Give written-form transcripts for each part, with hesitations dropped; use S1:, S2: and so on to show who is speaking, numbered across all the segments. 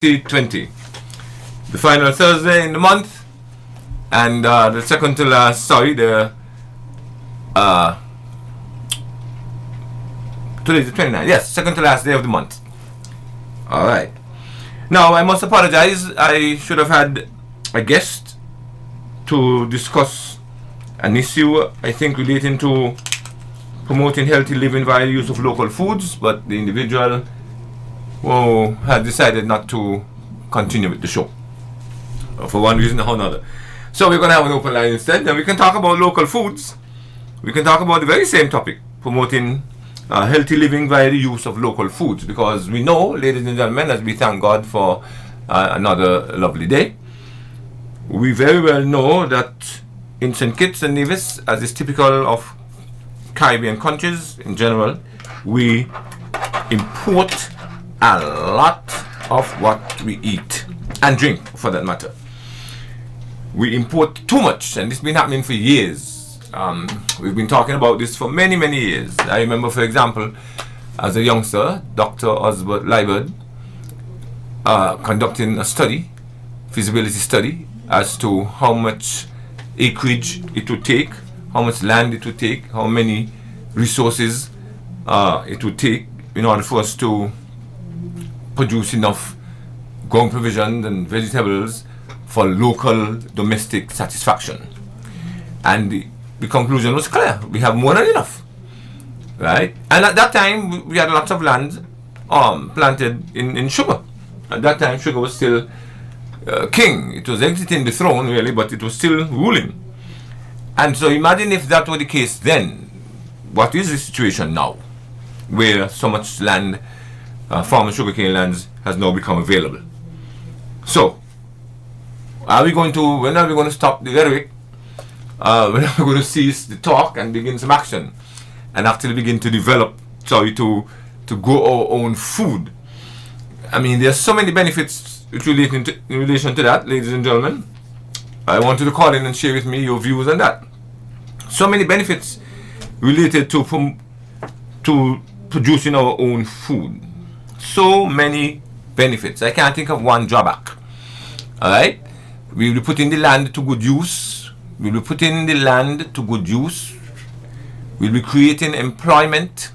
S1: 2020. The final Thursday in the month, and the second to last, today's the 29th. Yes, second to last day of the month. Alright. Now, I must apologize. I should have had a guest to discuss an issue, I think, relating to promoting healthy living via the use of local foods, but the individual had decided not to continue with the show for one reason or another. So we're going to have an open line instead, and we can talk about local foods. We can talk about the very same topic, promoting healthy living via the use of local foods, because we know, ladies and gentlemen, as we thank God for another lovely day, we very well know that in St. Kitts and Nevis, as is typical of Caribbean countries in general, we import a lot of what we eat and drink, for that matter. We import too much, and this has been happening for years. We've been talking about this for many, many years. I remember, for example, as a youngster, Dr. Osbert Liebert conducting a study, feasibility study, as to how much acreage it would take, how much land it would take, how many resources it would take in order for us to produce enough growing provisions and vegetables for local domestic satisfaction. And the conclusion was clear: we have more than enough, right? And at that time we had lots of land planted in sugar. At that time sugar was still king. It was exiting the throne really, but it was still ruling. And so imagine if that were the case then. What is the situation now, where so much land, farm and sugarcane lands, has now become available? So, when are we going to stop the rhetoric? When are we going to cease the talk and begin some action, and actually begin to develop, to grow our own food? I mean, there's so many benefits in relation to that, ladies and gentlemen. I want you to call in and share with me your views on that. So many benefits related to producing our own food. So many benefits. I can't think of one drawback. Alright? We will be putting the land to good use. We'll be putting the land to good use. We'll be creating employment.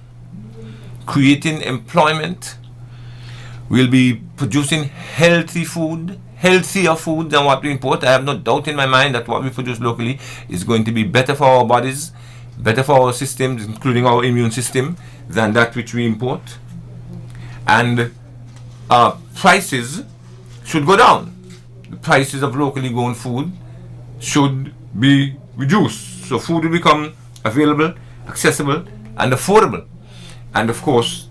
S1: We'll be producing healthy food, healthier food than what we import. I have no doubt in my mind that what we produce locally is going to be better for our bodies, better for our systems, including our immune system, than that which we import. And prices should go down. The prices of locally grown food should be reduced. So food will become available, accessible, and affordable. And of course,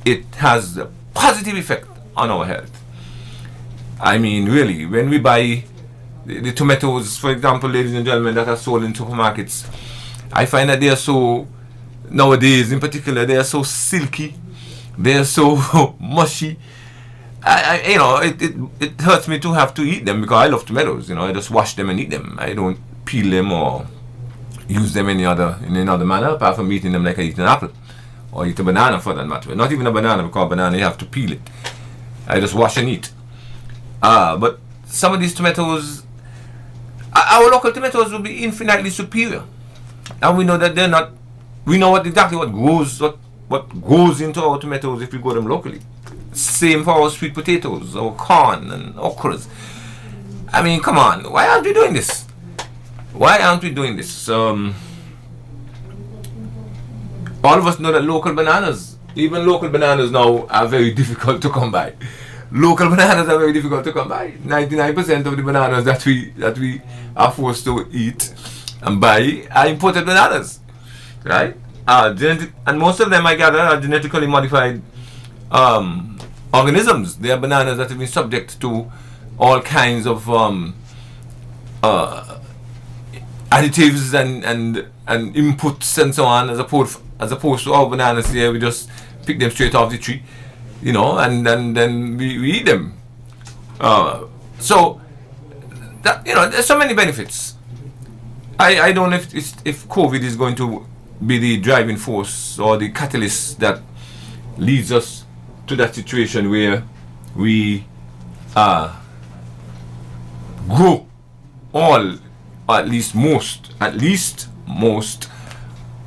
S1: it has a positive effect on our health. I mean, really, when we buy the tomatoes, for example, ladies and gentlemen, that are sold in supermarkets, I find that they are so, nowadays in particular, they are so silky, they are so mushy. It hurts me to have to eat them, because I love tomatoes. I just wash them and eat them. I don't peel them or use them in any other manner, apart from eating them like I eat an apple or eat a banana, for that matter. Not even a banana, because banana you have to peel it. I just wash and eat. But some of these tomatoes, our local tomatoes will be infinitely superior, and we know that they're not. We know exactly what goes into our tomatoes if we grow them locally. Same for our sweet potatoes, our corn and okras. I mean, come on, why aren't we doing this? All of us know that local bananas, even local bananas now, are very difficult to come by. 99% of the bananas that we are forced to eat and buy are imported bananas, right? And most of them, I gather, are genetically modified organisms. They are bananas that have been subject to all kinds of additives and inputs and so on, as opposed to our bananas here. We just pick them straight off the tree, and then we eat them. So that, there's so many benefits. I don't know if COVID is going to be the driving force or the catalyst that leads us to that situation where we grow all, or at least most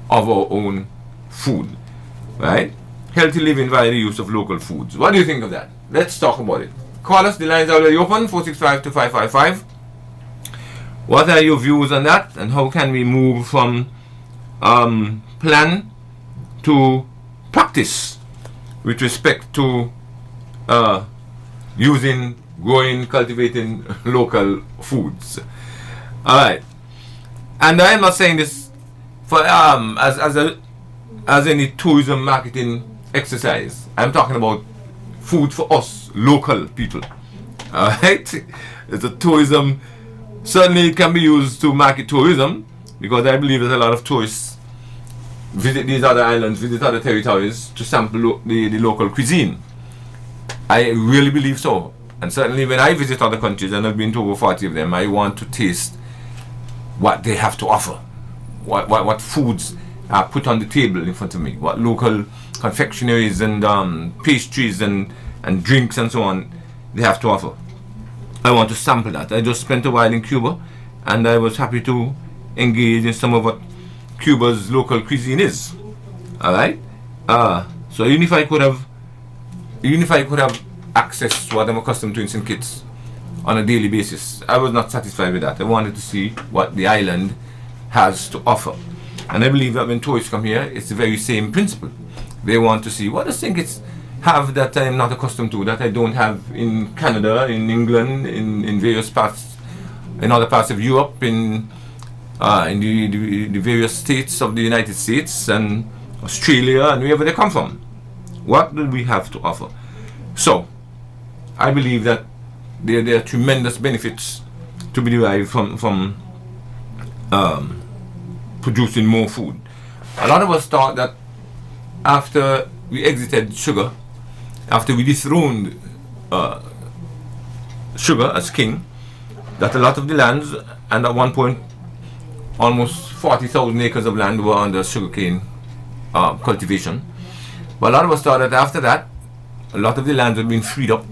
S1: of our own food, right? Healthy living via the use of local foods. What do you think of that? Let's talk about it. Call us, the lines are already open, 465-2555. What are your views on that, and how can we move from plan to practice with respect to growing, cultivating local foods? All right, and I am not saying this for as any tourism marketing exercise. I'm talking about food for us local people. All right, it's a tourism. Certainly, it can be used to market tourism, because I believe that a lot of tourists visit these other islands, visit other territories to sample the local cuisine. I really believe so. And certainly when I visit other countries, and I've been to over 40 of them, I want to taste what they have to offer. What foods are put on the table in front of me. What local confectionaries and pastries and drinks and so on they have to offer. I want to sample that. I just spent a while in Cuba, and I was happy to engage in some of what Cuba's local cuisine is. All right. So even if I could have access to what I'm accustomed to in St. Kitts on a daily basis, I was not satisfied with that. I wanted to see what the island has to offer, and I believe that when tourists come here, it's the very same principle. They want to see what does St. Kitts have that I am not accustomed to, that I don't have in Canada, in England, in various parts, in other parts of Europe, in the various states of the United States and Australia and wherever they come from. What do we have to offer? So, I believe that there are tremendous benefits to be derived from producing more food. A lot of us thought that after we exited sugar, after we dethroned sugar as king, that a lot of the lands, and at one point almost 40,000 acres of land were under sugarcane cultivation. But a lot of us thought that after that, a lot of the land had been freed up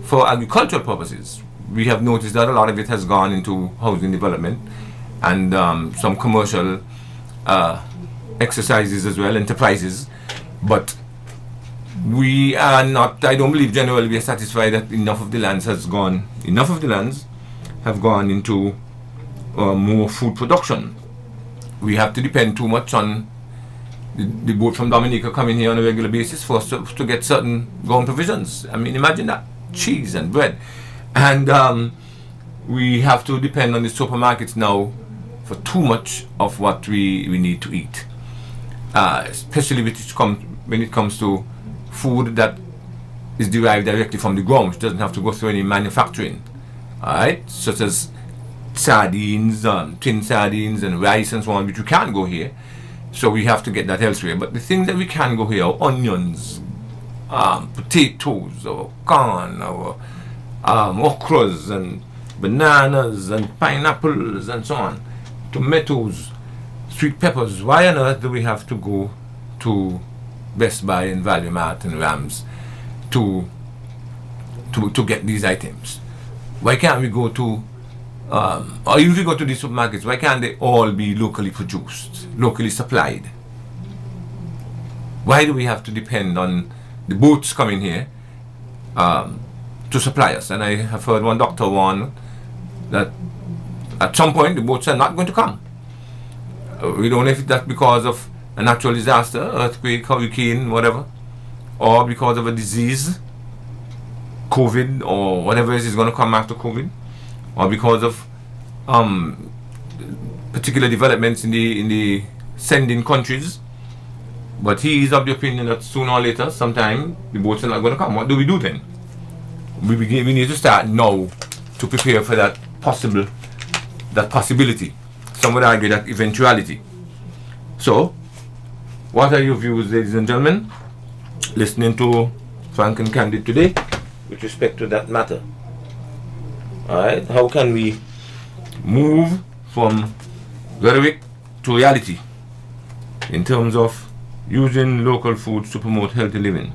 S1: for agricultural purposes. We have noticed that a lot of it has gone into housing development and some commercial exercises as well, enterprises. But we are not, I don't believe generally we are satisfied that enough of the lands have gone into more food production. We have to depend too much on the boat from Dominica coming here on a regular basis for us to get certain ground provisions. I mean, imagine that, cheese and bread. And we have to depend on the supermarkets now for too much of what we need to eat. Especially when it comes to food that is derived directly from the ground, which doesn't have to go through any manufacturing. Alright, such as sardines, tin sardines and rice and so on, which we can't go here. So we have to get that elsewhere. But the things that we can go here are onions, potatoes, or corn, or okras, and bananas, and pineapples, and so on. Tomatoes, sweet peppers. Why on earth do we have to go to Best Buy and Value Mart and Rams to get these items? Why can't we go to or if we go to these supermarkets, why can't they all be locally produced, locally supplied? Why do we have to depend on the boats coming here to supply us? And I have heard one doctor warn that at some point the boats are not going to come. We don't know if that's because of a natural disaster, earthquake, hurricane, whatever, or because of a disease, COVID, or whatever is going to come after COVID, or because of particular developments in the sending countries. But he is of the opinion that sooner or later, sometime, the boats are not going to come. What do we do then? We need to start now to prepare for that possibility. Some would argue that eventuality. So, what are your views, ladies and gentlemen, listening to Frank and Candid today with respect to that matter? Alright, how can we move from rhetoric to reality in terms of using local foods to promote healthy living?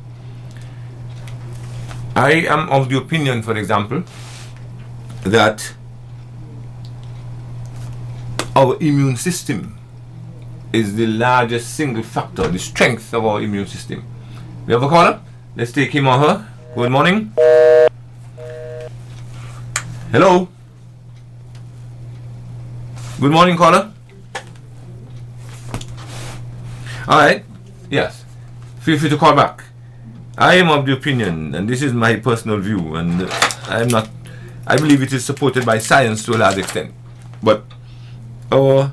S1: I am of the opinion, for example, that our immune system is the largest single factor, the strength of our immune system. We have a caller. Let's take him or her. Good morning. Hello. Good morning, caller. All right. Yes. Feel free to call back. I am of the opinion, and this is my personal view, and I believe it is supported by science to a large extent. But the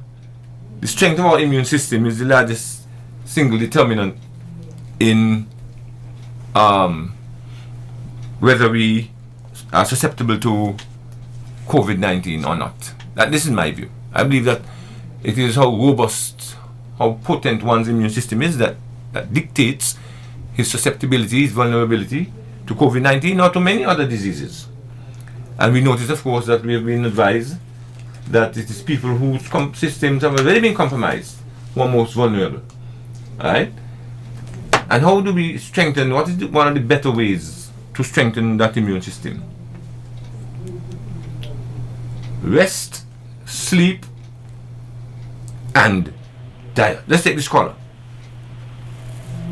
S1: strength of our immune system is the largest single determinant in whether we are susceptible to COVID-19 or not. This is my view. I believe that it is how robust, how potent one's immune system is that dictates his susceptibility, his vulnerability to COVID-19 or to many other diseases. And we notice, of course, that we have been advised that it is people whose systems have already been compromised who are most vulnerable. Alright? And how do we strengthen, what is one of the better ways to strengthen that immune system? Rest, sleep, and diet. Let's take this caller.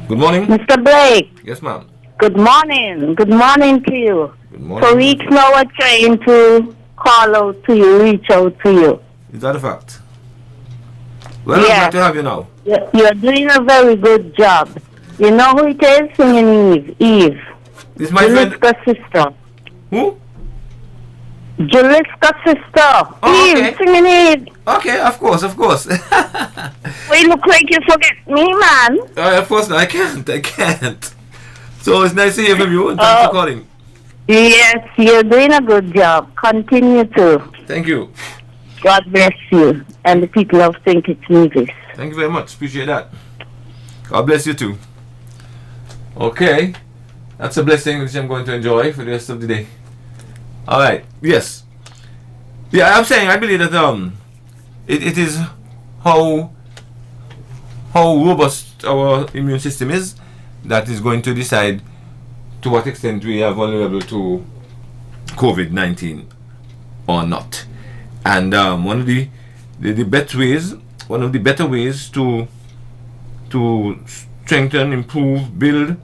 S1: Good morning.
S2: Mr. Blake.
S1: Yes, ma'am.
S2: Good morning. Good morning to you.
S1: Good morning.
S2: For weeks now we're trying to call out to you, reach out to you.
S1: Is that a fact? Well,
S2: yes.
S1: I'm glad to have you now.
S2: You're doing a very good job. You know who it is singing Eve? Eve.
S1: This is my friend.
S2: Juliska's sister.
S1: Who?
S2: Juliska's sister.
S1: Oh,
S2: Eve,
S1: okay.
S2: singing Eve.
S1: Okay, of course, of course.
S2: Well, you look like you forget me, man.
S1: Of course, no, I can't. So it's nice to hear from you, and thanks for calling.
S2: Yes, you're doing a good job. Continue to.
S1: Thank you.
S2: God bless you. And the people of Think It's Movies.
S1: Thank you very much. Appreciate that. God bless you too. Okay. That's a blessing which I'm going to enjoy for the rest of the day. Alright. Yes. Yeah, I'm saying I believe that it is how robust our immune system is that is going to decide to what extent we are vulnerable to COVID-19 or not. And one of the better ways to strengthen, improve, build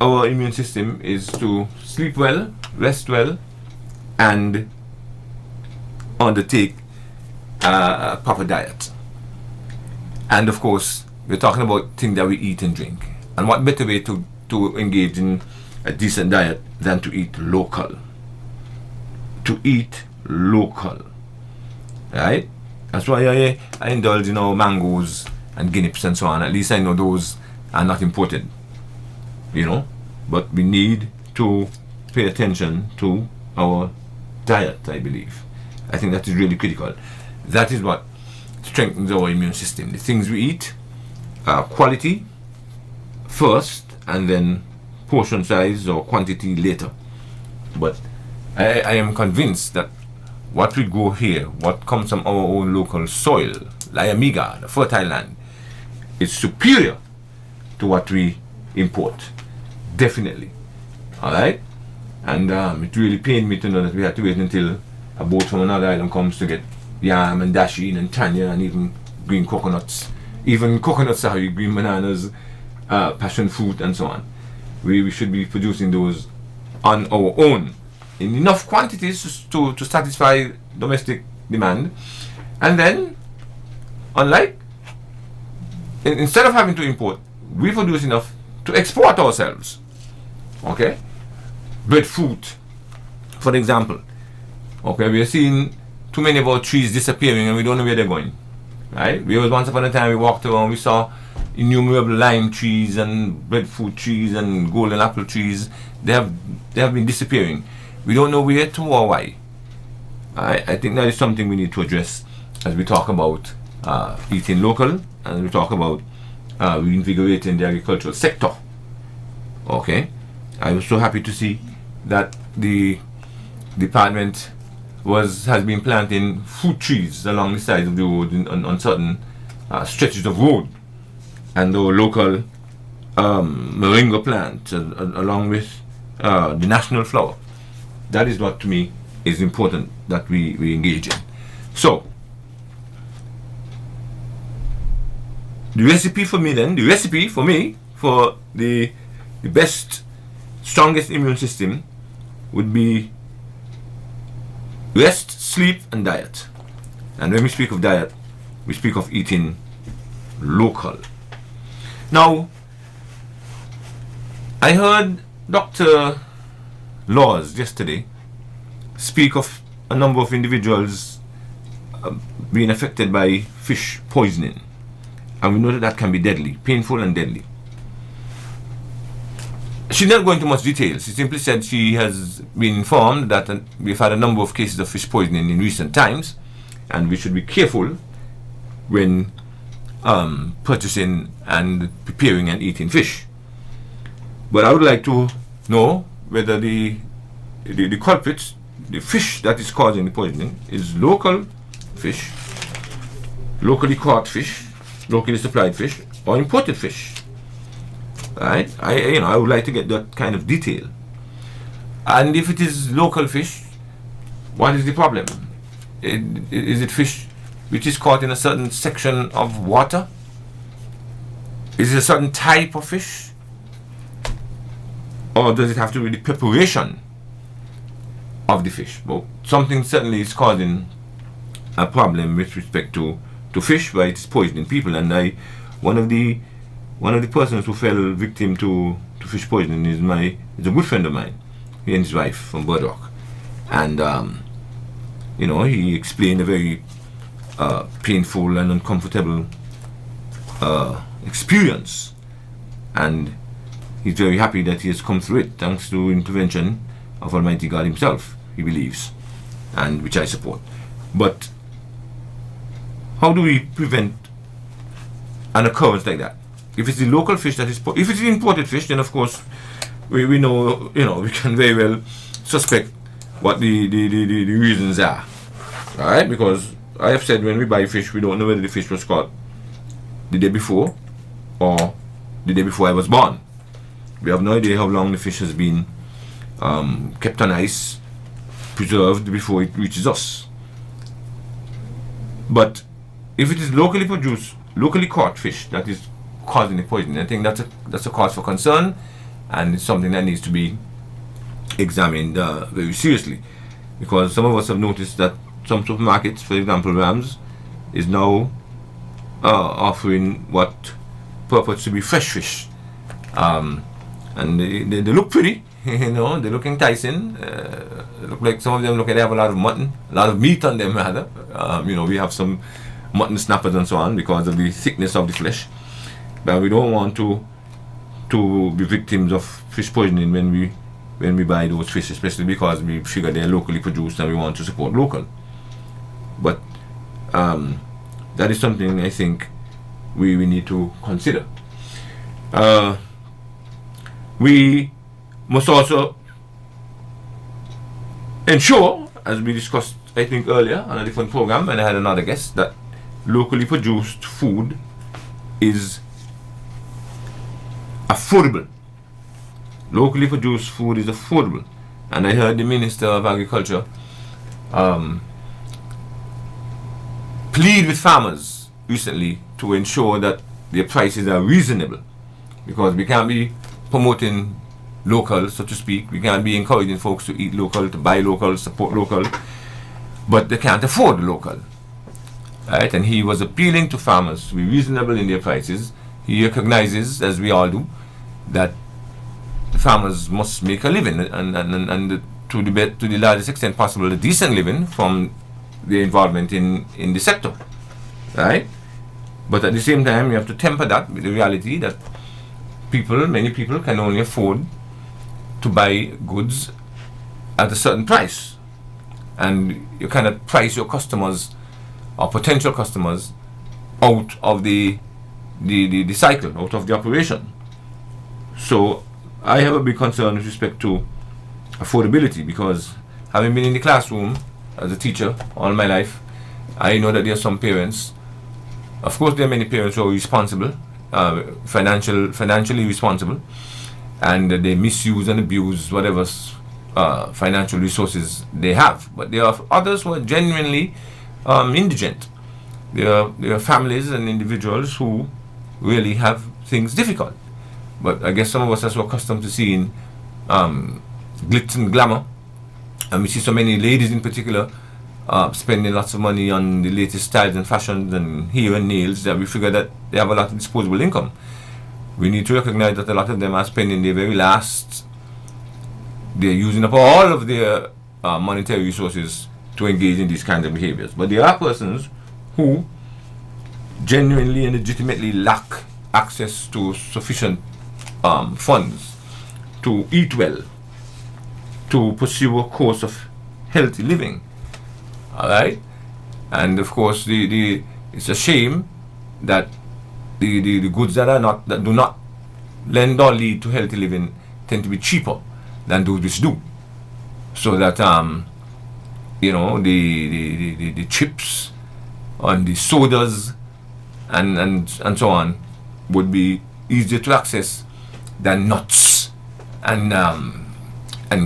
S1: our immune system is to sleep well, rest well, and undertake a proper diet. And of course, we're talking about things that we eat and drink. And what better way to engage in a decent diet than to eat local? To eat local. Right? That's why I indulge in mangoes and guineas and so on. At least I know those are not imported. But we need to pay attention to our diet, I believe. I think that is really critical. That is what strengthens our immune system. The things we eat are quality first, and then portion size or quantity later. But I am convinced that what we grow here, what comes from our own local soil, Layamiga, the fertile land, is superior to what we import. Definitely. Alright? And it really pained me to know that we had to wait until a boat from another island comes to get yam and dasheen and tanya and even green coconuts. Even coconuts are green bananas, passion fruit and so on. We should be producing those on our own in enough quantities to satisfy domestic demand. And then, instead of having to import, we produce enough to export ourselves. Okay? Breadfruit, for example. Okay, we are seeing too many of our trees disappearing and we don't know where they're going. Right? Once upon a time we walked around, we saw innumerable lime trees and breadfruit trees and golden apple trees. They have been disappearing. We don't know where to or why. I think that is something we need to address as we talk about eating local and we talk about reinvigorating the agricultural sector. Okay, I was so happy to see that the department has been planting fruit trees along the sides of the road on certain stretches of road, and the local moringa plant along with the national flower. That is what to me is important that we engage in. So, the recipe for the best, strongest immune system would be rest, sleep, and diet. And when we speak of diet, we speak of eating local. Now, I heard Dr. Laws yesterday speak of a number of individuals being affected by fish poisoning. And we know that can be deadly, painful and deadly. She did not go into much detail. She simply said she has been informed that we've had a number of cases of fish poisoning in recent times, and we should be careful when purchasing and preparing and eating fish. But I would like to know whether the culprits, the fish that is causing the poisoning, is local fish, locally caught fish, locally supplied fish, or imported fish. Right? I would like to get that kind of detail. And if it is local fish, what is the problem? Is it fish which is caught in a certain section of water? Is it a certain type of fish? Or does it have to do with the preparation of the fish? Well, something certainly is causing a problem with respect to fish, where it is poisoning people. And one of the persons who fell victim to fish poisoning is a good friend of mine. He and his wife from Burdock. And he explained a very painful and uncomfortable experience, and he's very happy that he has come through it thanks to intervention of Almighty God himself, he believes, and which I support. But how do we prevent an occurrence like that? If it's the local fish that is, if it's the imported fish, then of course we know, we can very well suspect what the reasons are, right? Because I have said when we buy fish, we don't know whether the fish was caught the day before or the day before I was born. We have no idea how long the fish has been kept on ice, preserved before it reaches us. But if it is locally produced, locally caught fish that is causing the poisoning, I think that's a cause for concern, and it's something that needs to be examined very seriously. Because some of us have noticed that some supermarkets, for example Rams, is now offering what purports to be fresh fish, and they look pretty, they're looking enticing. Look like some of them they have a lot of mutton, a lot of meat on them rather. We have some mutton snappers and so on because of the thickness of the flesh. But we don't want to be victims of fish poisoning when we buy those fish, especially because we figure they're locally produced and we want to support local. But that is something I think we need to consider. We must also ensure, as we discussed I think earlier on a different program, and I had another guest, that locally produced food is affordable. Locally produced food is affordable. And I heard the Minister of Agriculture plead with farmers recently to ensure that their prices are reasonable, because we can't be promoting local, so to speak. We can't be encouraging folks to eat local, to buy local, support local, but they can't afford local, right? And he was appealing to farmers to be reasonable in their prices. He recognizes, as we all do, that the farmers must make a living, and to the largest extent possible, a decent living from their involvement in the sector, right? But at the same time, you have to temper that with the reality that many people can only afford to buy goods at a certain price, and you cannot price your customers or potential customers out of the cycle, out of the operation. So I have a big concern with respect to affordability, because having been in the classroom as a teacher all my life, I know that there are some parents, of course there are many parents who are responsible, financially responsible, and they misuse and abuse whatever financial resources they have. But there are others who are genuinely indigent. There are families and individuals who really have things difficult. But I guess some of us are so accustomed to seeing glitz and glamour, and we see so many ladies in particular spending lots of money on the latest styles and fashions and hair and nails, that we figure that they have a lot of disposable income. We need to recognize that a lot of them are spending their very last. They're using up all of their monetary resources to engage in these kinds of behaviors. But there are persons who genuinely and legitimately lack access to sufficient funds to eat well, to pursue a course of healthy living. All right, and of course, it's a shame that the goods that do not lend or lead to healthy living tend to be cheaper than those which do. So that the chips and the sodas and so on would be easier to access than nuts and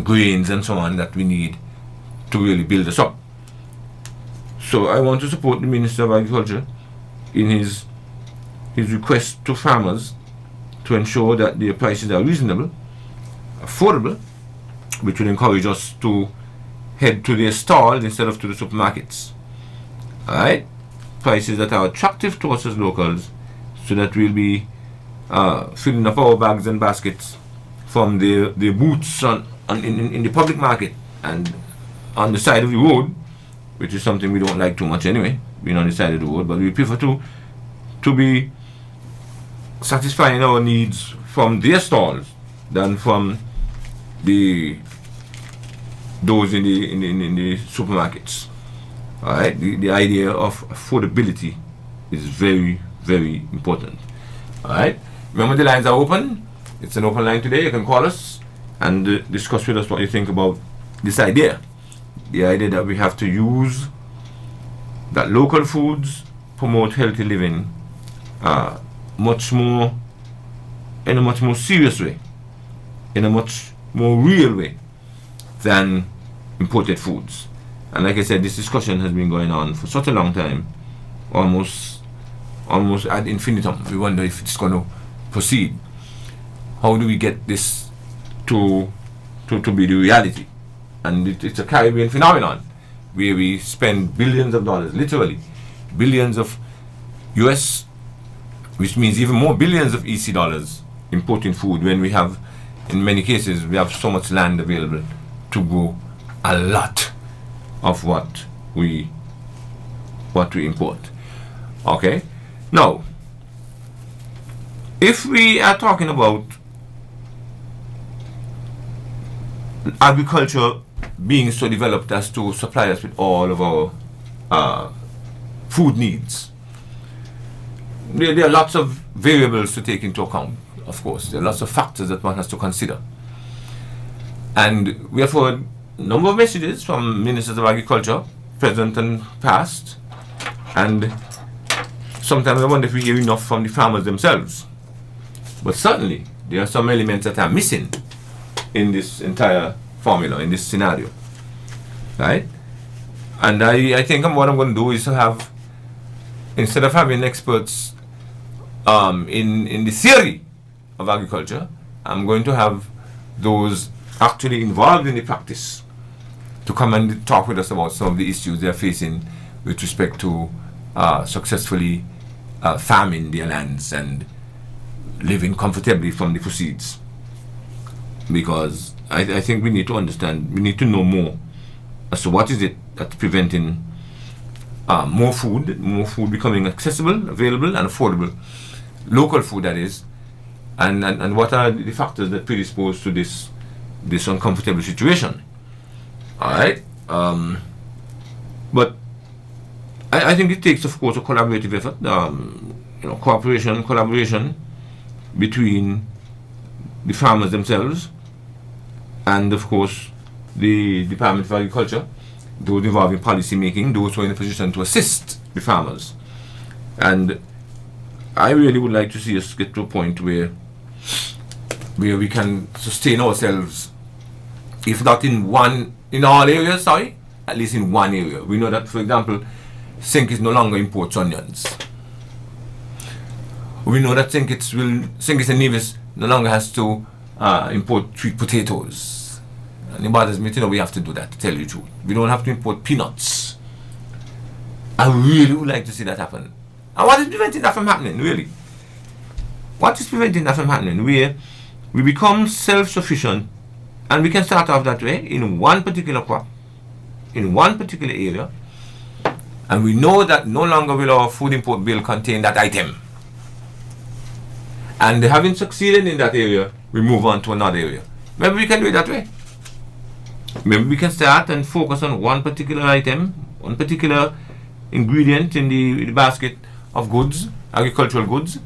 S1: grains and so on that we need to really build us up. So I want to support the Minister of Agriculture in his request to farmers to ensure that their prices are reasonable, affordable, which will encourage us to head to their stalls instead of to the supermarkets. Alright? Prices that are attractive to us as locals, so that we'll be filling up our bags and baskets from the booths in the public market and on the side of the road, which is something we don't like too much anyway, being on the side of the road, but we prefer to be satisfying our needs from their stalls than from those in the supermarkets. All right, the idea of affordability is very, very important. All right, remember the lines are open. It's an open line today. You can call us and discuss with us what you think about this idea. The idea that we have to use that local foods promote healthy living in a much more serious way, in a much more real way than imported foods. And like I said, this discussion has been going on for such a long time, almost ad infinitum. We wonder if it's going to proceed. How do we get this to be the reality? And it's a Caribbean phenomenon where we spend billions of dollars, literally billions of US, which means even more billions of EC dollars importing food, when we have, in many cases, we have so much land available to grow a lot of what we import. Okay, now if we are talking about agriculture being so developed as to supply us with all of our food needs, there are lots of variables to take into account. Of course, there are lots of factors that one has to consider. And we have heard a number of messages from ministers of agriculture, present and past, and sometimes I wonder if we hear enough from the farmers themselves. But certainly, there are some elements that are missing in this entire formula, in this scenario. Right? And I think what I'm going to do is to have, instead of having experts in the theory of agriculture, I'm going to have those actually involved in the practice to come and talk with us about some of the issues they're facing with respect to successfully farming their lands and living comfortably from the proceeds. Because I think we need to understand, we need to know more as to what is it that's preventing more food becoming accessible, available and affordable, local food that is, and what are the factors that predispose to this uncomfortable situation. Alright, but I think it takes, of course, a collaborative effort, collaboration between the farmers themselves and, of course, the Department of Agriculture, those involved in policy making, those who are in a position to assist the farmers. And I really would like to see us get to a point where where we can sustain ourselves, if not in all areas, sorry, at least in one area. We know that, for example, Sink is no longer imports onions. We know that Sinkis and Nevis no longer has to import sweet potatoes. And it bothers me to know we have to do that, to tell you the truth. We don't have to import peanuts. I really would like to see that happen. And what is preventing that from happening, really? What is preventing that from happening? Where we become self-sufficient, and we can start off that way in one particular crop, in one particular area, and we know that no longer will our food import bill contain that item. And having succeeded in that area, we move on to another area. Maybe we can do it that way. Maybe we can start and focus on one particular item, one particular ingredient in the basket of goods, agricultural goods,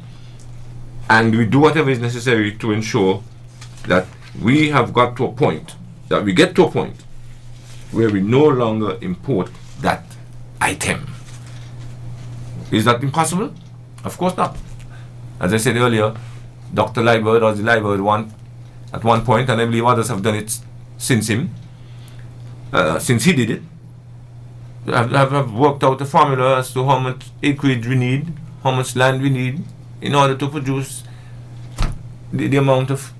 S1: and we do whatever is necessary to ensure that we have got to a point, that we get to a point where we no longer import that item. Is that impossible? Of course not. As I said earlier, Dr. Liebert or the Liebert at one point, and I believe others have done it since he did it, have worked out a formula as to how much acreage we need, how much land we need in order to produce the amount of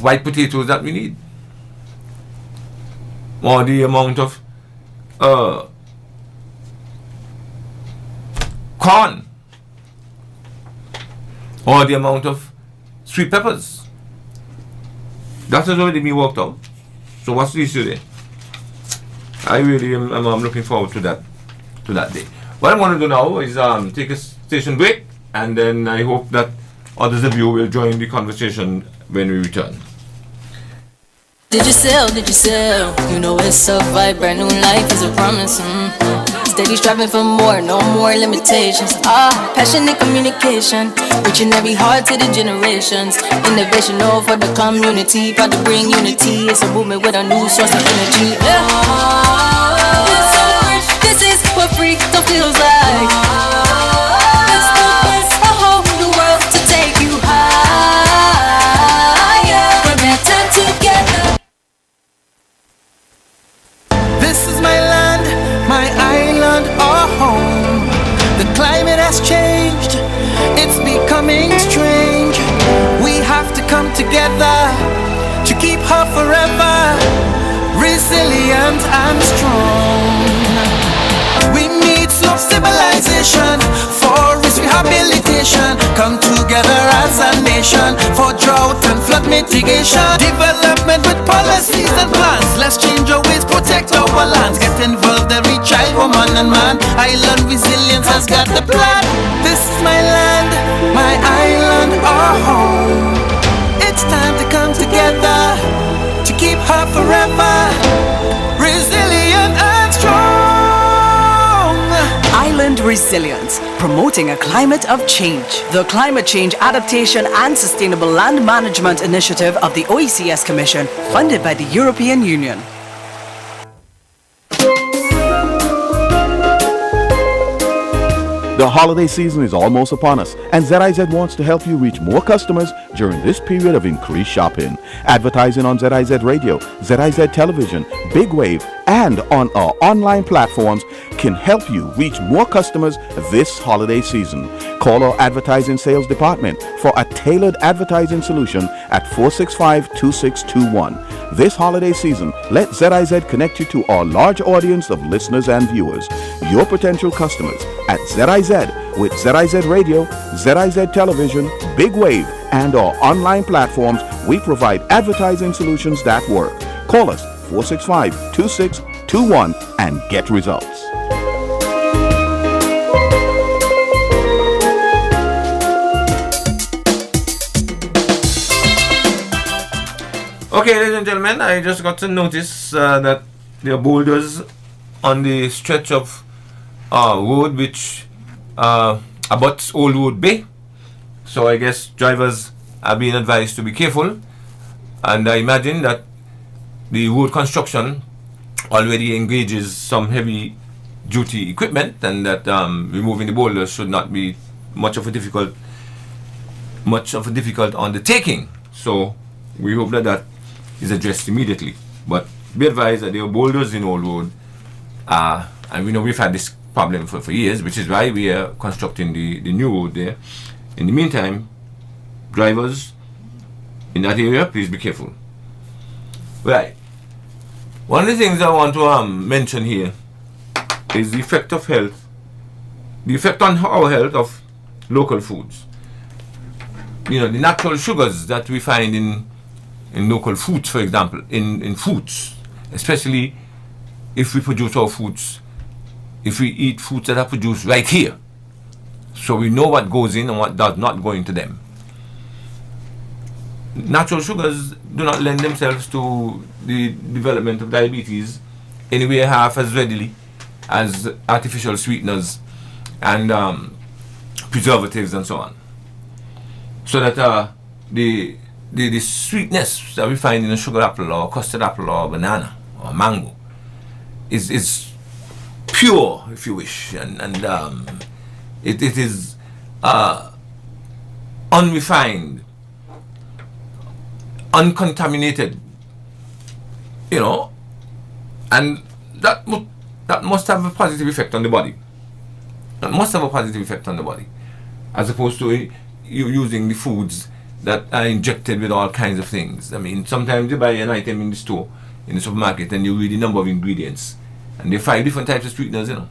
S1: white potatoes that we need, or the amount of corn, or the amount of sweet peppers. That has already been worked out. So what's the issue there? I really am looking forward to that day. What I'm going to do now is take a station break, and then I hope that others of you will join the conversation when we return.
S3: Did you sell? You know it's a vibe, brand new life is a promise. Steady striving for more, no more limitations. Passionate communication, reaching every heart to the generations. Innovation, for the community, about to bring unity. It's a movement with a new source of energy. This is what freedom feels like. It's the best, a whole new world to take you higher. We're better together.
S4: This is my land, my island, our home. The climate has changed, it's becoming strange. We have to come together to keep her forever resilient and strong. We need slow stabilization for its rehabilitation. Come together as a nation for drought and flood mitigation. Development with policies and plans. Let's change our ways, protect our lands. Get involved, every child, woman and man. Island resilience has got the plan. This is my land, my island, our home. It's time to come together to keep her forever resilient and strong.
S5: Island Resilience, promoting a climate of change. The Climate Change Adaptation and Sustainable Land Management Initiative of the OECS Commission, funded by the European Union.
S6: The holiday season is almost upon us, and ZIZ wants to help you reach more customers during this period of increased shopping. Advertising on ZIZ Radio, ZIZ Television, Big Wave, and on our online platforms can help you reach more customers this holiday season. Call our advertising sales department for a tailored advertising solution at 465-2621. This holiday season, let ZIZ connect you to our large audience of listeners and viewers. Your potential customers at ZIZ with ZIZ Radio, ZIZ Television, Big Wave, and our online platforms. We provide advertising solutions that work. Call us 465-2621 and get results.
S1: Okay, ladies and gentlemen, I just got to notice that there are boulders on the stretch of road which abuts Old Road Bay. So I guess drivers are being advised to be careful, and I imagine that the road construction already engages some heavy duty equipment, and that removing the boulders should not be much of a difficult much of a difficult undertaking. So we hope that that is addressed immediately. But be advised that there are boulders in Old Road, and we know we've had this problem for years, which is why we are constructing the new road there. In the meantime, drivers in that area, please be careful. Right. One of the things I want to mention here is the effect of health, the effect on our health of local foods. You know, the natural sugars that we find in local foods, for example, in foods, especially if we produce our foods, if we eat foods that are produced right here, so we know what goes in and what does not go into them. Natural sugars do not lend themselves to the development of diabetes anywhere half as readily as artificial sweeteners and preservatives and so on. So that the sweetness that we find in a sugar apple or custard apple or banana or mango is pure, if you wish, and it is unrefined, uncontaminated, you know, and that must have a positive effect on the body. That must have a positive effect on the body, as opposed to you using the foods that are injected with all kinds of things. I mean, sometimes you buy an item in the store, in the supermarket, and you read the number of ingredients, and there are 5 different types of sweeteners, you know.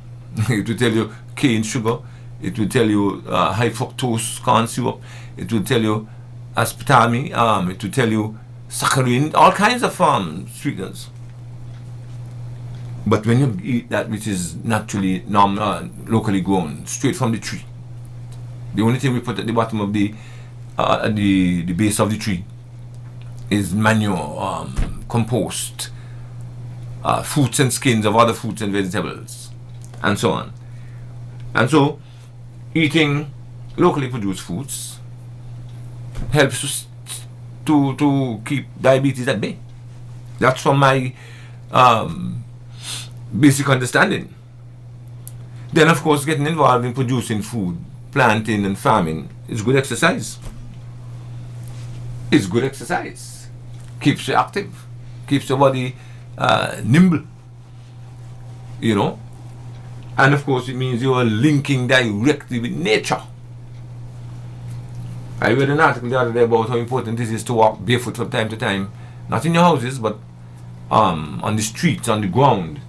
S1: It will tell you cane sugar, it will tell you high fructose corn syrup, it will tell you aspartame, it will tell you saccharin, all kinds of sweeteners. But when you eat that which is naturally, locally grown, straight from the tree, the only thing we put at the bottom of the base of the tree is manure, compost, fruits and skins of other fruits and vegetables, and so on. And so, eating locally produced foods helps to keep diabetes at bay. That's from my basic understanding. Then, of course, getting involved in producing food, planting and farming is good exercise. It's good exercise. Keeps you active, keeps your body nimble, you know. And of course, it means you are linking directly with nature. I read an article the other day about how important it is to walk barefoot from time to time, not in your houses, but on the streets, on the ground.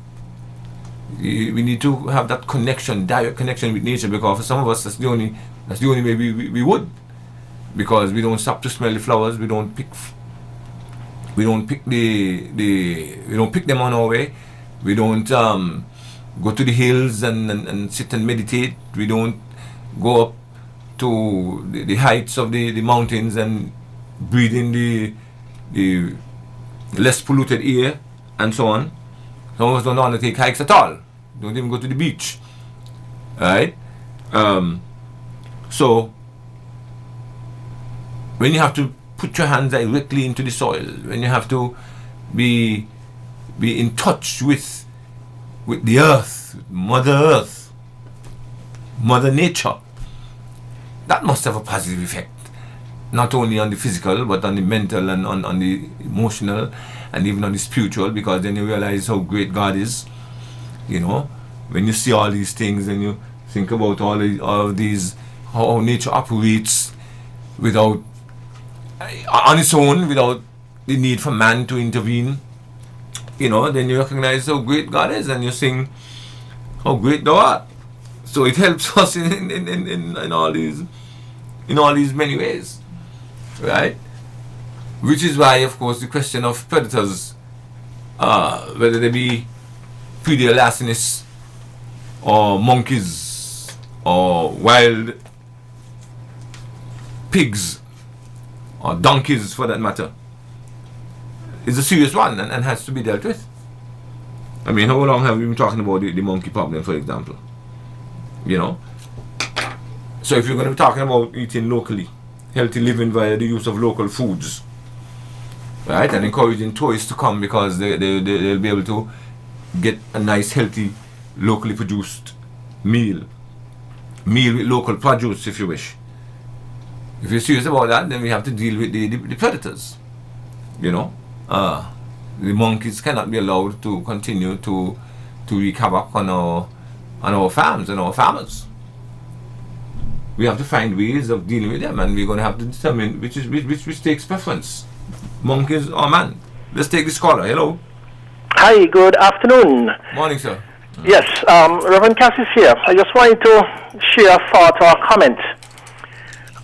S1: We need to have that connection, direct connection with nature, because for some of us that's the only way we would, because we don't stop to smell the flowers, we don't pick them on our way, we don't go to the hills and sit and meditate, we don't go up to the heights of the mountains and breathe in the less polluted air and so on. Some of us don't want to take hikes at all. Don't even go to the beach. Right? So, when you have to put your hands directly into the soil, when you have to be in touch with the earth, Mother Nature, that must have a positive effect. Not only on the physical, but on the mental and on the emotional, and even on the spiritual, because then you realize how great God is. You know, when you see all these things and you think about all of these, how nature operates on its own, without the need for man to intervene, you know, then you recognize how great God is, and you sing, how great thou art. So it helps us in all these many ways, right? Which is why, of course, the question of predators, whether they be predator larcenists or monkeys or wild pigs or donkeys for that matter, is a serious one and has to be dealt with. I mean, how long have we been talking about the monkey problem, for example? You know? So if you're going to be talking about eating locally, healthy living via the use of local foods, right, and encouraging tourists to come because they'll be able to get a nice, healthy, locally produced meal with local produce, if you wish. If you're serious about that, then we have to deal with the predators. You know, the monkeys cannot be allowed to continue to wreak havoc on our farms and our farmers. We have to find ways of dealing with them, and we're going to have to determine which takes preference, monkeys or man. Let's take this caller. Hello.
S7: Hi, good afternoon.
S1: Morning, sir.
S7: Yes, Reverend Cassis here. I just wanted to share a thought or a comment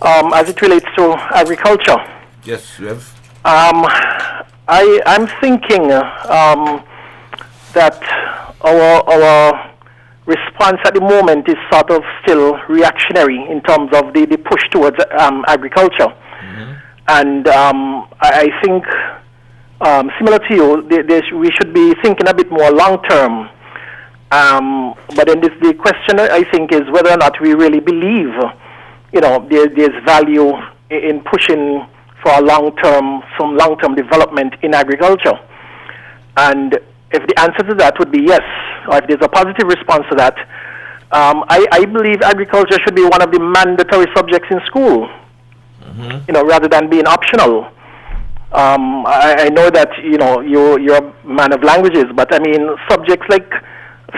S7: as it relates to agriculture.
S1: Yes, Rev.
S7: I'm thinking that our response at the moment is sort of still reactionary in terms of the push towards agriculture. Mm-hmm. And I think, similar to you, we should be thinking a bit more long-term. But then the question, I think, is whether or not we really believe, there's value in pushing for some long-term development in agriculture. And if the answer to that would be yes, or if there's a positive response to that, I believe agriculture should be one of the mandatory subjects in school, rather than being optional. I know that, you're a man of languages, but I mean, subjects like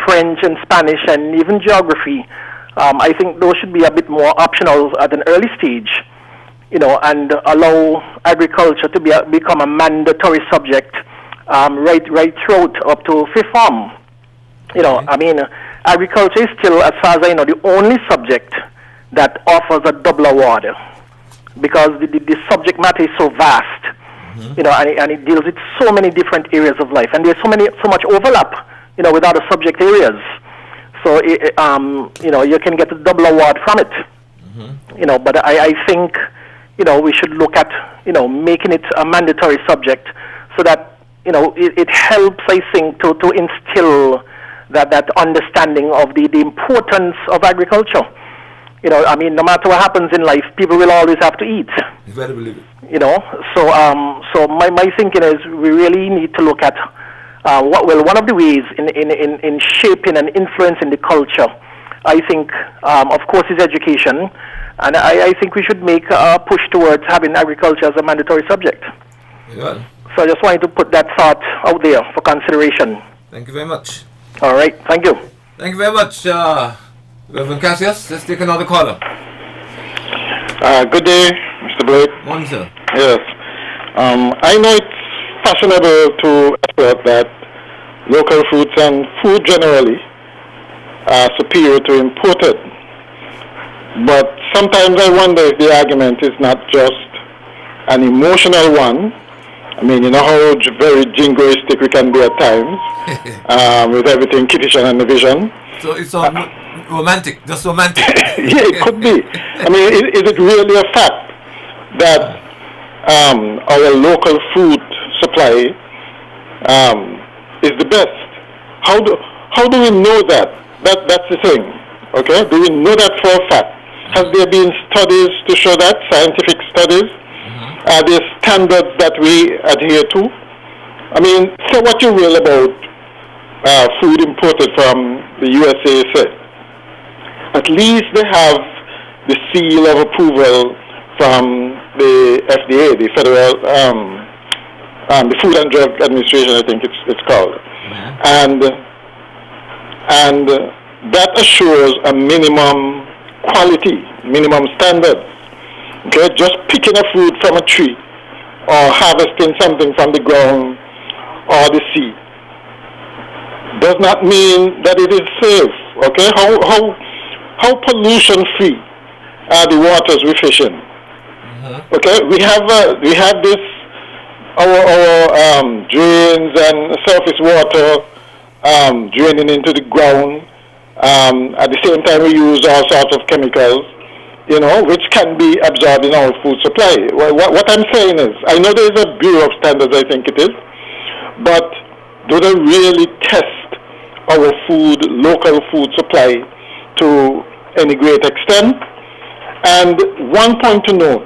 S7: French and Spanish and even geography, I think those should be a bit more optional at an early stage, and allow agriculture to become a mandatory subject right throughout up to fifth form. I mean, agriculture is still, as far as I know, the only subject that offers a double award, because the subject matter is so vast, and it deals with so many different areas of life, and there's so much overlap, with other subject areas. So, you can get a double award from it. But I think, we should look at, making it a mandatory subject so that, it helps, I think, to instill that understanding of the importance of agriculture. I mean, no matter what happens in life, people will always have to eat.
S1: You better believe it.
S7: So my thinking is we really need to look at one of the ways in shaping and influencing the culture, I think, of course, is education. And I think we should make a push towards having agriculture as a mandatory subject.
S1: Yeah.
S7: So I just wanted to put that thought out there for consideration.
S1: Thank you very much.
S7: All right. Thank you.
S1: Thank you very much, Reverend Cassius. Let's take another caller.
S8: Good day, Mr. Blake.
S1: Morning, sir.
S8: Yes. I know it's fashionable to assert that local foods and food generally are superior to imported. But sometimes I wonder if the argument is not just an emotional one. I mean, you know how very jingoistic we can be at times with everything kittish and the vision.
S1: So it's all romantic, just romantic.
S8: Yeah, it could be. I mean, is it really a fact that our local food supply is the best? How do we know that? That's the thing. Okay, do we know that for a fact? Has there been studies to show that, scientific studies? Are there standards that we adhere to? I mean, say what you will about food imported from the USA, say. At least they have the seal of approval from the FDA, the Federal, the Food and Drug Administration, I think it's called. And that assures a minimum quality, minimum standards. Okay, just picking a fruit from a tree or harvesting something from the ground or the sea does not mean that it is safe. Okay, how pollution free are the waters we fish in? Okay, we have this our drains and surface water draining into the ground. At the same time, we use all sorts of chemicals, which can be absorbed in our food supply. What I'm saying is, I know there is a Bureau of Standards, I think it is, but do they really test our local food supply to any great extent? And one point to note,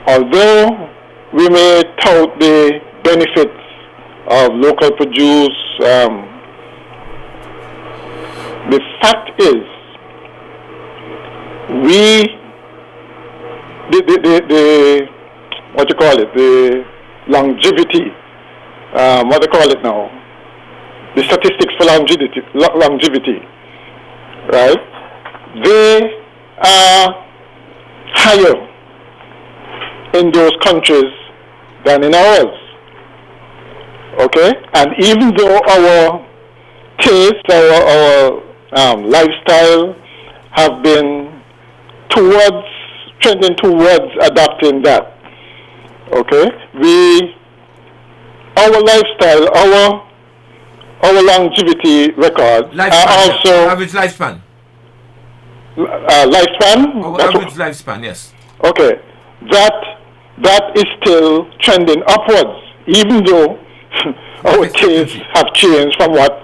S8: although we may tout the benefits of local produce, the fact is, we the what you call it, the longevity, what do you call it now? The statistics for longevity, right? They are higher in those countries than in ours. Okay? And even though our taste, our lifestyle have been trending towards adopting that. Okay? Our lifestyle, our longevity records are also...
S1: Average lifespan.
S8: Lifespan?
S1: Our average lifespan, yes.
S8: Okay. That is still trending upwards, even though our tastes have changed from what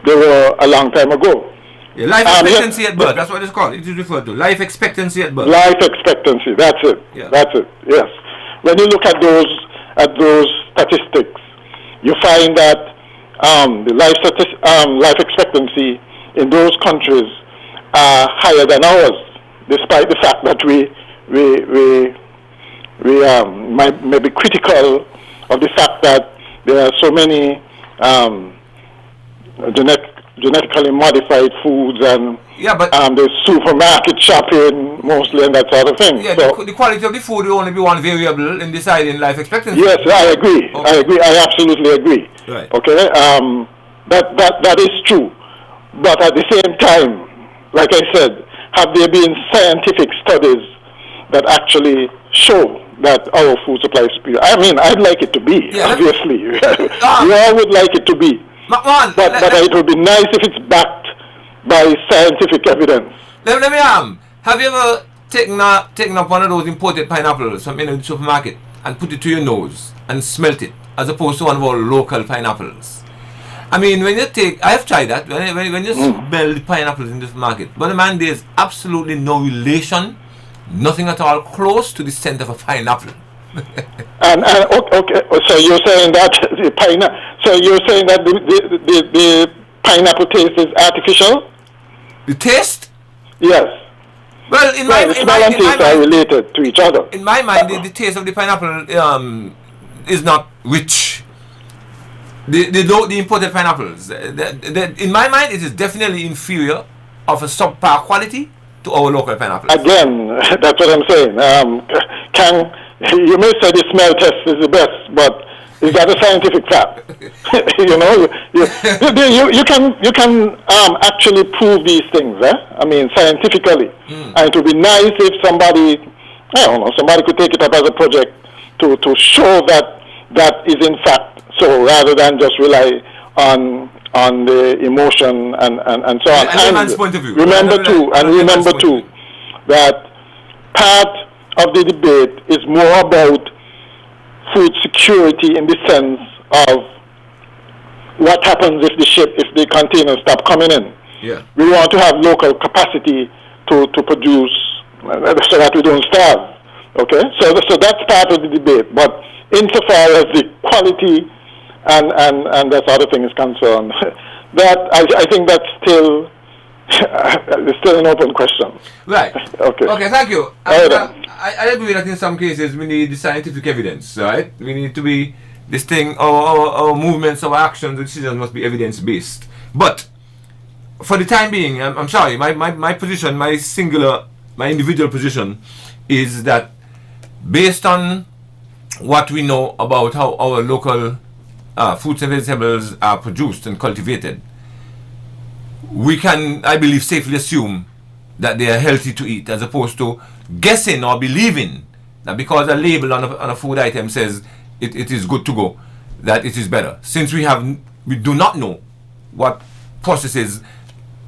S8: they were a long time ago.
S1: Yeah, life expectancy at birth, that's what it's called. It is referred to. Life expectancy at birth.
S8: Life expectancy, that's it.
S1: Yeah.
S8: That's it, yes. When you look at those statistics, you find that the life expectancy in those countries are higher than ours, despite the fact that we may be critical of the fact that there are so many genetically modified foods and the supermarket shopping mostly and that sort of thing.
S1: Yeah,
S8: so,
S1: the quality of the food will only be one variable in deciding life expectancy.
S8: Yes, I agree.
S1: Okay.
S8: I agree. I absolutely agree.
S1: Right.
S8: Okay. That is true. But at the same time, like I said, have there been scientific studies that actually show that our food supply is superior? I mean, I'd like it to be, obviously. We all would like it to be. But it would be nice if it's backed by scientific evidence.
S1: Let me have you ever taken up one of those imported pineapples from the supermarket and put it to your nose and smelt it, as opposed to one of our local pineapples? I mean, when you I have tried that, when you smell the pineapples in the supermarket, but man, there's absolutely no relation, nothing at all close to the scent of a pineapple.
S8: and okay, so you're saying that the pineapple taste is artificial?
S1: The taste?
S8: Yes.
S1: Well,
S8: the smell and taste are related to each other.
S1: In my mind, the taste of the pineapple is not rich. The imported pineapples, in my mind, it is definitely inferior, of a subpar quality to our local pineapples.
S8: Again, that's what I'm saying. You may say the smell test is the best, but is that a scientific fact? you can actually prove these things. I mean, scientifically, and it would be nice if somebody could take it up as a project to show that is in fact so, rather than just rely on the emotion and so on.
S1: And point of view.
S8: Remember too that part of the debate is more about food security in the sense of what happens if the containers stop coming in.
S1: Yeah.
S8: We want to have local capacity to produce so that we don't starve. Okay? So that's part of the debate. But insofar as the quality and that sort of thing is concerned, that I think that's still it's still an open question.
S1: Right. Okay, thank you. I agree that in some cases we need the scientific evidence, right? We need to be this thing, our movements, our actions, decisions must be evidence based. But for the time being, I'm sorry, my position, my individual position is that based on what we know about how our local fruits and vegetables are produced and cultivated, we can, I believe, safely assume that they are healthy to eat, as opposed to guessing or believing that because a label on a food item says it is good to go, that it is better. Since we do not know what processes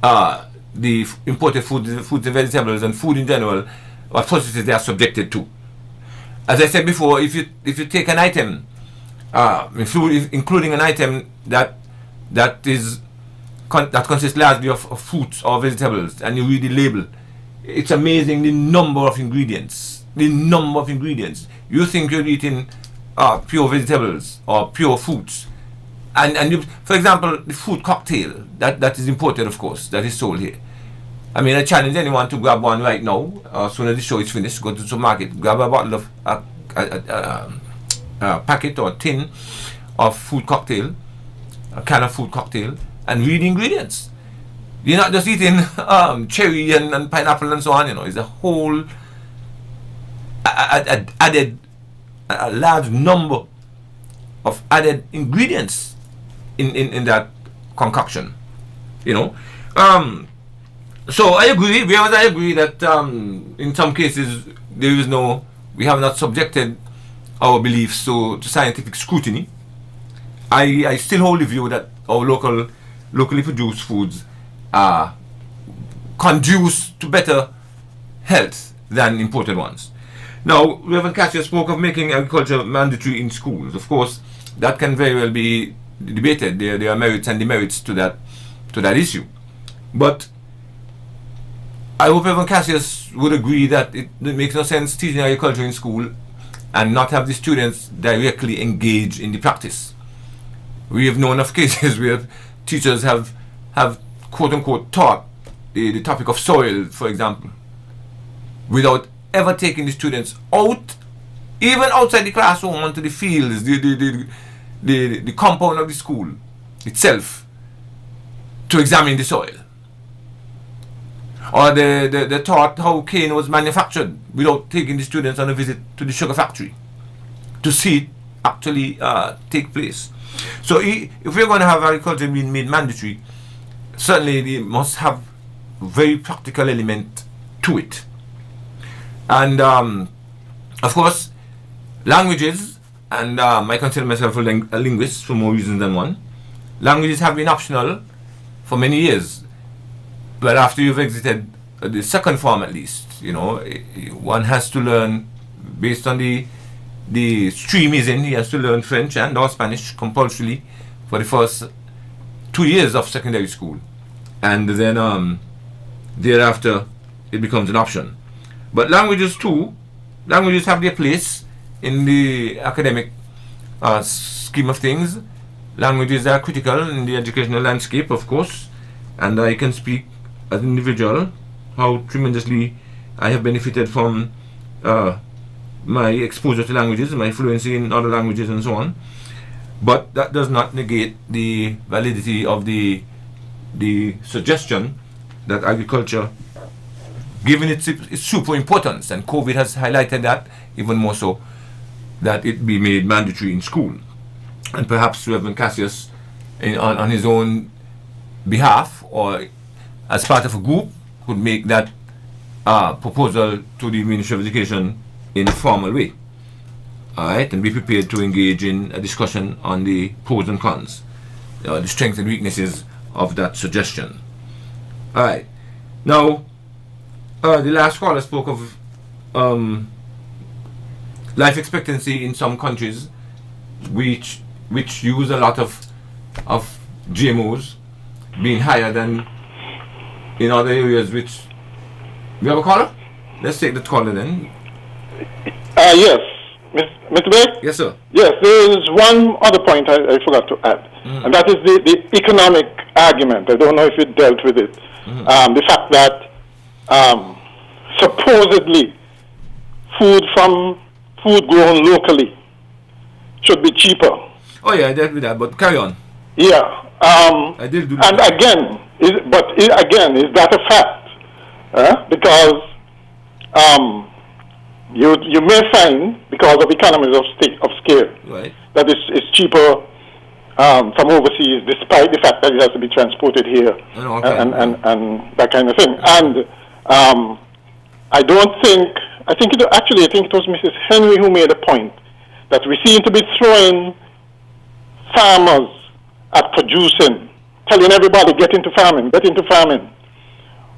S1: the imported fruits and vegetables and food in general, what processes they are subjected to. As I said before, if you take an item, including an item that consists largely of fruits or vegetables, and you read the label, it's amazing the number of ingredients. You think you're eating pure vegetables or pure fruits, and you, for example, the fruit cocktail that is imported, of course, that is sold here. I mean, I challenge anyone to grab one right now. As soon as the show is finished, go to the supermarket, grab a bottle of a packet or a tin of food cocktail, a can of food cocktail, and read the ingredients. You're not just eating cherry and pineapple and so on. It's a whole added a large number of added ingredients in that concoction. So I agree, whereas I agree that in some cases we have not subjected our beliefs to scientific scrutiny. I still hold the view that our locally produced foods conduce to better health than imported ones. Now, Reverend Cassius spoke of making agriculture mandatory in schools. Of course, that can very well be debated. There are merits and demerits to that issue. But I hope Reverend Cassius would agree that it makes no sense teaching agriculture in school and not have the students directly engage in the practice. We have known of cases where teachers have quote-unquote taught the topic of soil, for example, without ever taking the students out, even outside the classroom, onto the fields, the compound of the school itself, to examine the soil. Or they taught how cane was manufactured without taking the students on a visit to the sugar factory to see it actually take place. So if we're going to have agriculture being made mandatory, certainly it must have a very practical element to it. And of course, languages, and I consider myself a linguist for more reasons than one. Languages have been optional for many years. But after you've exited the second form, at least, one has to learn, based on the stream he's in, he has to learn French and or Spanish compulsorily for the first 2 years of secondary school. And then thereafter, it becomes an option. But languages have their place in the academic scheme of things. Languages are critical in the educational landscape, of course, and I can speak as an individual how tremendously I have benefited from my exposure to languages, my fluency in other languages and so on. But that does not negate the validity of the suggestion that agriculture, given its super importance, and COVID has highlighted that even more so, that it be made mandatory in school. And perhaps Reverend Cassius, on his own behalf or as part of a group, could make that proposal to the Ministry of Education in a formal way. Alright, and be prepared to engage in a discussion on the pros and cons, the strengths and weaknesses of that suggestion. Alright, now the last caller spoke of life expectancy in some countries which use a lot of GMOs being higher than in other areas. Which we have a caller? Let's take the caller then.
S8: Yes, Mr. Beck?
S1: Yes, sir.
S8: Yes, there is one other point I forgot to add, and that is the economic argument. I don't know if you dealt with it. The fact that supposedly food grown locally should be cheaper.
S1: Oh yeah, I dealt with that, but carry on.
S8: Yeah.
S1: I did do that.
S8: And again, is that a fact? Because you may find, because of economies of scale,
S1: right,
S8: that it's cheaper from overseas, despite the fact that it has to be transported here, and that kind of thing. And I think it was Mrs. Henry who made a point that we seem to be throwing farmers at producing, telling everybody get into farming,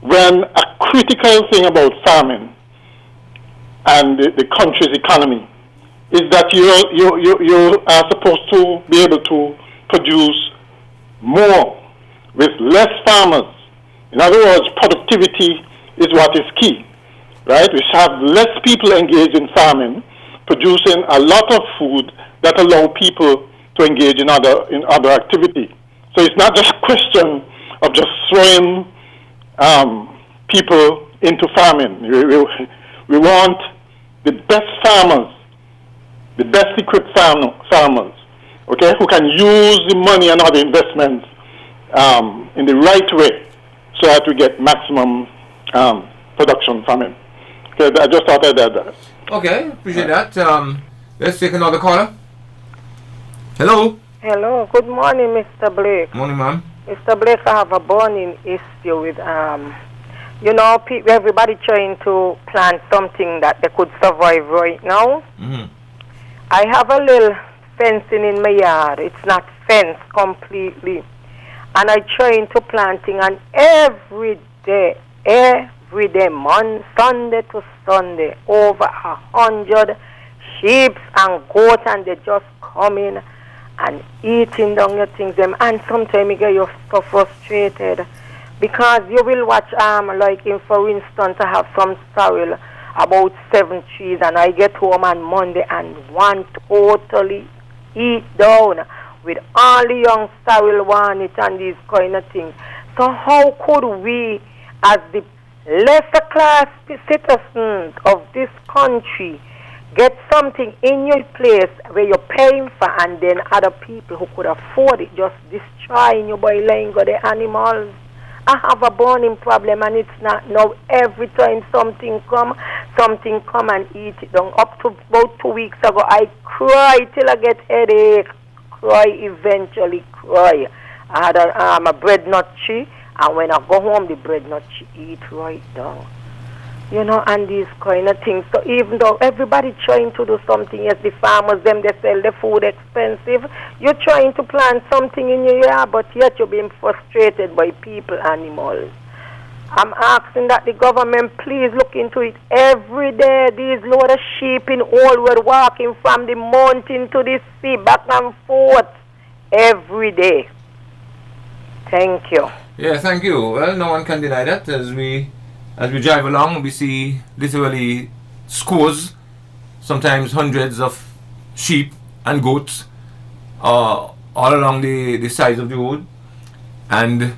S8: when a critical thing about farming and the country's economy is that you are supposed to be able to produce more with less farmers. In other words, productivity is what is key, right? We should have less people engaged in farming, producing a lot of food that allow people to engage in other activity. So it's not just a question of just throwing people into farming. We want the best farmers, the best equipped farmers, okay, who can use the money and other investments in the right way so that we get maximum production from it. Okay, I just thought I'd add that.
S1: Okay, appreciate that. Let's take another caller. Hello.
S9: Hello, good morning, Mr. Blake.
S1: Morning, ma'am.
S9: Mr. Blake, I have a burning issue with, everybody trying to plant something that they could survive right now.
S1: Mm-hmm.
S9: I have a little fencing in my yard. It's not fenced completely. And I'm trying to planting, and every day, Sunday to Sunday, over 100 sheep and goats, and they just come in and eating down your things. And sometimes you get so frustrated because you will watch, like for instance, I have some sorrel, about 7 trees, and I get home on Monday and one totally eat down with all the young sorrel want it and these kind of things. So how could we, as the lesser class citizens of this country, get something in your place where you're paying for, and then other people who could afford it just destroying you by laying the animals? I have a burning problem, and it's not now. Every time something come and eat it down. Up to about 2 weeks ago, I cry till I get headache. Eventually cry. I had a bread nut tree, and when I go home, the bread nut tree eat right down. And these kind of things. So even though everybody trying to do something, yes, the farmers, they sell the food expensive. You're trying to plant something in your yard, but yet you're being frustrated by people, animals. I'm asking that the government please look into it. Every day, these load of sheep in all road walking from the mountain to the sea, back and forth, every day. Thank you.
S1: Yeah, thank you. Well, no one can deny that. As we drive along, we see literally scores, sometimes hundreds of sheep and goats all along the sides of the road, and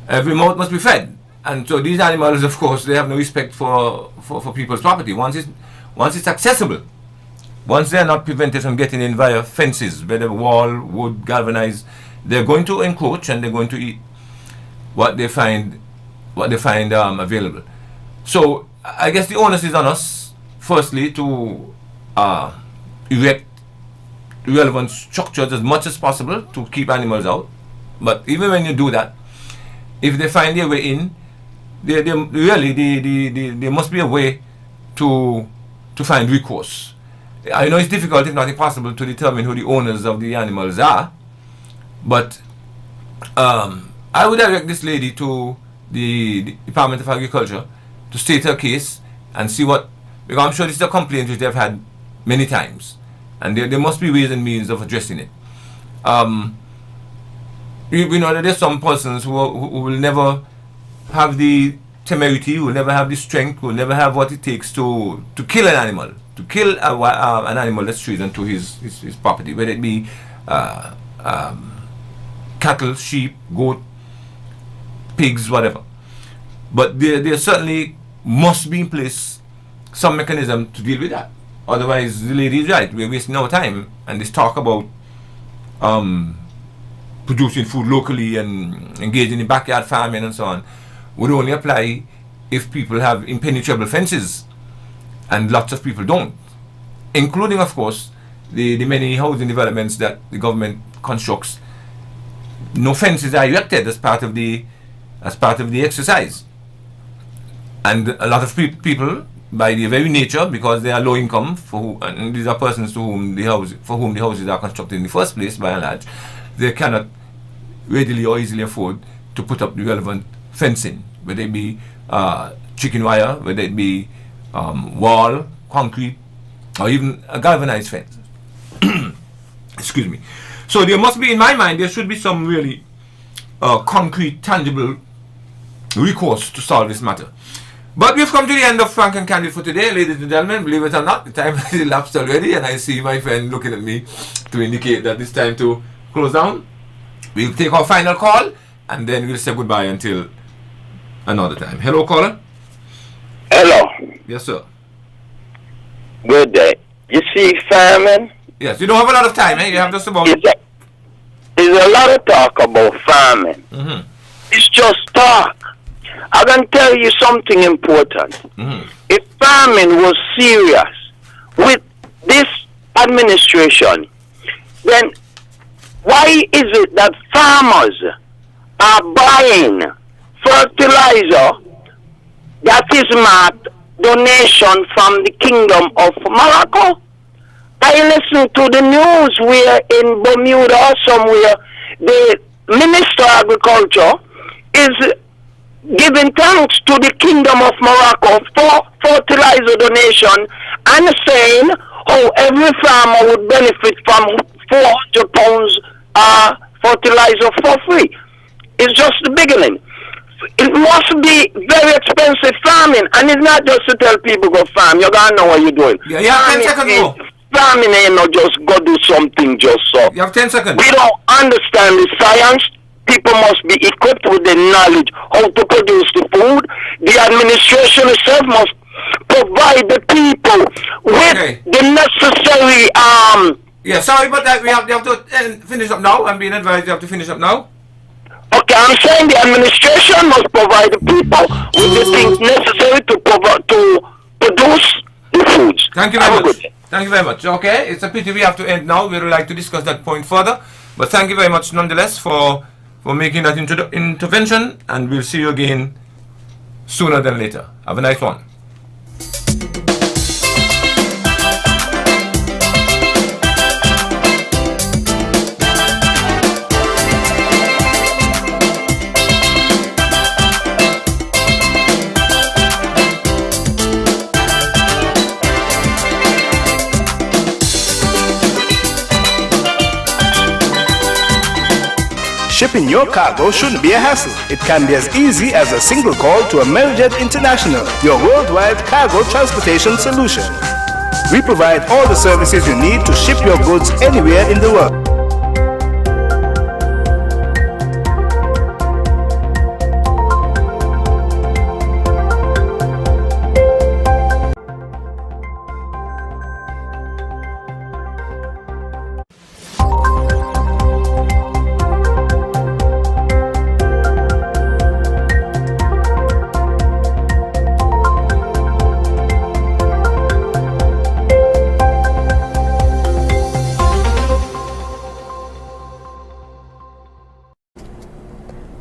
S1: every mouth must be fed. And so these animals, of course, they have no respect for people's property. Once it's accessible, once they are not prevented from getting in via fences, whether wall, wood, galvanized, they're going to encroach and they're going to eat what they find available. So I guess the onus is on us, firstly, to erect relevant structures as much as possible to keep animals out. But even when you do that, if they find their way in, there must be a way to find recourse. I know it's difficult, if not impossible, to determine who the owners of the animals are, but I would direct this lady to the Department of Agriculture to state her case and see what, because I'm sure this is a complaint which they've had many times, and there must be ways and means of addressing it. We know that there's some persons who will never have the temerity, who will never have the strength, who will never have what it takes to kill an animal, to kill an animal that strays into his property, whether it be cattle, sheep, goat, pigs, whatever. But there certainly must be in place some mechanism to deal with that. Otherwise, the lady is right. We're wasting our time. And this talk about producing food locally and engaging in backyard farming and so on would only apply if people have impenetrable fences. And lots of people don't. Including, of course, the many housing developments that the government constructs. No fences are erected as part of the exercise. And a lot of people, by their very nature, because they are low income, and these are persons for whom the houses are constructed in the first place, by and large, they cannot readily or easily afford to put up the relevant fencing, whether it be chicken wire, whether it be wall, concrete, or even a galvanized fence. Excuse me. So there must be, in my mind, there should be some really concrete, tangible recourse to solve this matter. But we've come to the end of Frank and Candid for today, ladies and gentlemen. Believe it or not, the time has elapsed already, and I see my friend looking at me to indicate that it's time to close down. We'll take our final call, and then we'll say goodbye until another time. Hello, caller.
S10: Hello.
S1: Yes, sir.
S10: Good day. You see, farming?
S1: Yes, you don't have a lot of time, eh? You have just about...
S10: There's a lot of talk about farming.
S1: Mm-hmm.
S10: It's just talk. I can tell you something important.
S1: Mm-hmm.
S10: If farming was serious with this administration, then why is it that farmers are buying fertilizer that is marked donation from the Kingdom of Morocco? I listened to the news where in Bermuda or somewhere the Minister of Agriculture is giving thanks to the Kingdom of Morocco for fertilizer donation and saying how every farmer would benefit from 400 pounds fertilizer for free. It's just the beginning. It must be very expensive farming, and it's not just to tell people go farm. You gotta know what you're doing.
S1: Yeah, 10 seconds more.
S10: Farming ain't not just go do something just so.
S1: You have 10 seconds.
S10: We don't understand the science. People must be equipped with the knowledge how to produce the food. The administration itself must provide the people with the necessary
S1: Yeah, sorry, but we have to finish up now. I'm being advised you have to finish up now.
S10: Okay, I'm saying the administration must provide the people with the things necessary to produce the foods.
S1: Thank you very much. Thank you very much. Okay, it's a pity we have to end now. We would like to discuss that point further. But thank you very much nonetheless for making that intervention, and we'll see you again sooner than later. Have a nice one.
S11: Shipping your cargo shouldn't be a hassle. It can be as easy as a single call to Amerijet International, your worldwide cargo transportation solution. We provide all the services you need to ship your goods anywhere in the world.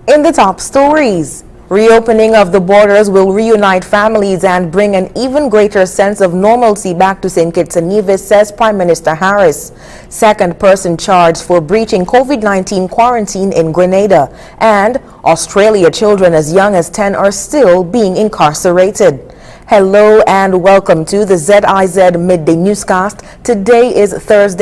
S12: In the top stories, reopening of the borders will reunite families and bring an even greater sense of normalcy back to St. Kitts and Nevis, says Prime Minister Harris. Second person charged for breaching COVID-19 quarantine in Grenada. And Australia children as young as 10 are still being incarcerated. Hello and welcome to the ZIZ Midday Newscast. Today is Thursday.